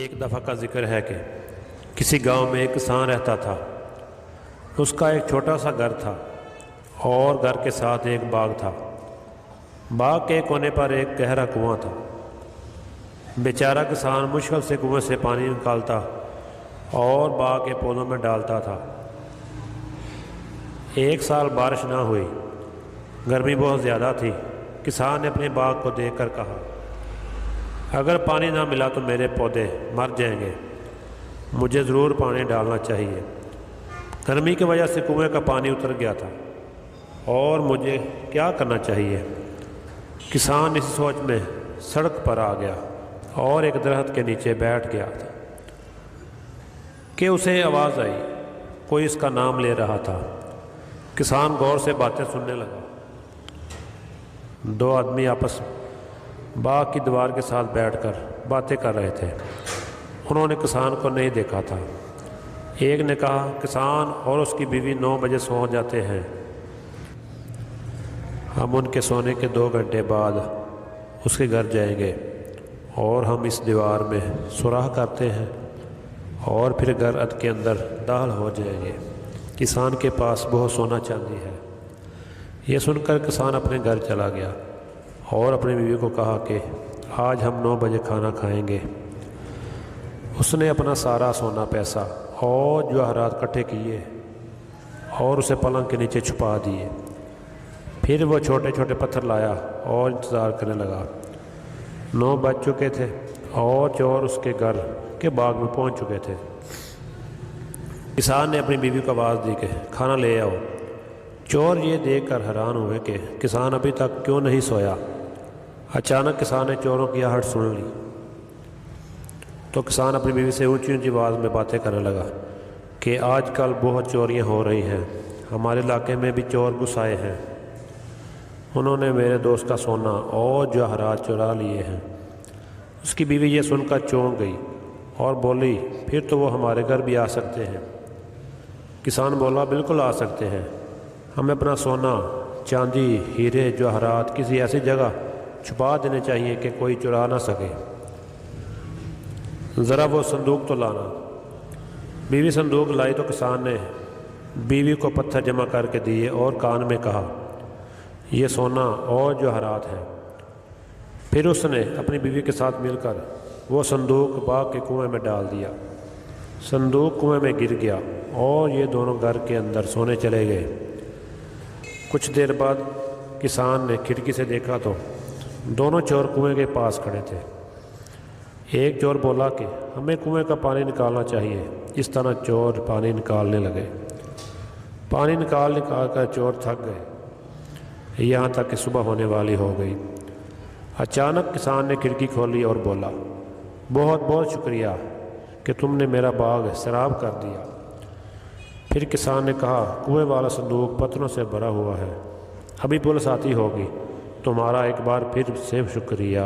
ایک دفعہ کا ذکر ہے کہ کسی گاؤں میں ایک کسان رہتا تھا۔ اس کا ایک چھوٹا سا گھر تھا اور گھر کے ساتھ ایک باغ تھا۔ باغ کے کونے پر ایک گہرا کنواں تھا۔ بیچارہ کسان مشکل سے کنویں سے پانی نکالتا اور باغ کے پودوں میں ڈالتا تھا۔ ایک سال بارش نہ ہوئی، گرمی بہت زیادہ تھی۔ کسان نے اپنے باغ کو دیکھ کر کہا، اگر پانی نہ ملا تو میرے پودے مر جائیں گے، مجھے ضرور پانی ڈالنا چاہیے۔ گرمی کی وجہ سے کنویں کا پانی اتر گیا تھا اور مجھے کیا کرنا چاہیے؟ کسان اس سوچ میں سڑک پر آ گیا اور ایک درخت کے نیچے بیٹھ گیا تھا کہ اسے آواز آئی، کوئی اس کا نام لے رہا تھا۔ کسان غور سے باتیں سننے لگا۔ دو آدمی آپس باغ کی دیوار کے ساتھ بیٹھ کر باتیں کر رہے تھے۔ انہوں نے کسان کو نہیں دیکھا تھا۔ ایک نے کہا، کسان اور اس کی بیوی 9 بجے سو جاتے ہیں، ہم ان کے سونے کے 2 گھنٹے بعد اس کے گھر جائیں گے اور ہم اس دیوار میں سوراخ کرتے ہیں اور پھر گھر کے اندر داخل ہو جائیں گے۔ کسان کے پاس بہت سونا چاندی ہے۔ یہ سن کر کسان اپنے گھر چلا گیا اور اپنی بیوی کو کہا کہ آج ہم 9 بجے کھانا کھائیں گے۔ اس نے اپنا سارا سونا، پیسہ اور جواہرات اکٹھے کیے اور اسے پلنگ کے نیچے چھپا دیے۔ پھر وہ چھوٹے چھوٹے پتھر لایا اور انتظار کرنے لگا۔ 9 بج چکے تھے اور چور اس کے گھر کے باغ میں پہنچ چکے تھے۔ کسان نے اپنی بیوی کو آواز دی کہ کھانا لے آؤ۔ چور یہ دیکھ کر حیران ہوئے کہ کسان ابھی تک کیوں نہیں سویا۔ اچانک کسان نے چوروں کی آہٹ سن لی تو کسان اپنی بیوی سے اونچی اونچی آواز میں باتیں کرنے لگا کہ آج کل بہت چوریاں ہو رہی ہیں، ہمارے علاقے میں بھی چور گھس آئے ہیں، انہوں نے میرے دوست کا سونا اور جواہرات چرا لیے ہیں۔ اس کی بیوی یہ سن کر چونک گئی اور بولی، پھر تو وہ ہمارے گھر بھی آ سکتے ہیں۔ کسان بولا، بالکل آ سکتے ہیں، ہمیں اپنا سونا، چاندی، ہیرے، جواہرات کسی ایسی جگہ چھپا دینے چاہیے کہ کوئی چرا نہ سکے۔ ذرا وہ صندوق تو لانا۔ بیوی صندوق لائی تو کسان نے بیوی کو پتھر جمع کر کے دیے اور کان میں کہا، یہ سونا اور جواہرات ہیں۔ پھر اس نے اپنی بیوی کے ساتھ مل کر وہ صندوق باغ کے کنویں میں ڈال دیا۔ صندوق کنویں میں گر گیا اور یہ دونوں گھر کے اندر سونے چلے گئے۔ کچھ دیر بعد کسان نے کھڑکی سے دیکھا تو دونوں چور کنویں کے پاس کھڑے تھے۔ ایک چور بولا کہ ہمیں کنویں کا پانی نکالنا چاہیے۔ اس طرح چور پانی نکالنے لگے۔ پانی نکال کر چور تھک گئے، یہاں تک کہ صبح ہونے والی ہو گئی۔ اچانک کسان نے کھڑکی کھولی اور بولا، بہت بہت شکریہ کہ تم نے میرا باغ سیراب کر دیا۔ پھر کسان نے کہا، کنویں والا صندوق پتھروں سے بھرا ہوا ہے، ابھی پولیس آتی ہوگی، تمہارا ایک بار پھر سے شکریہ۔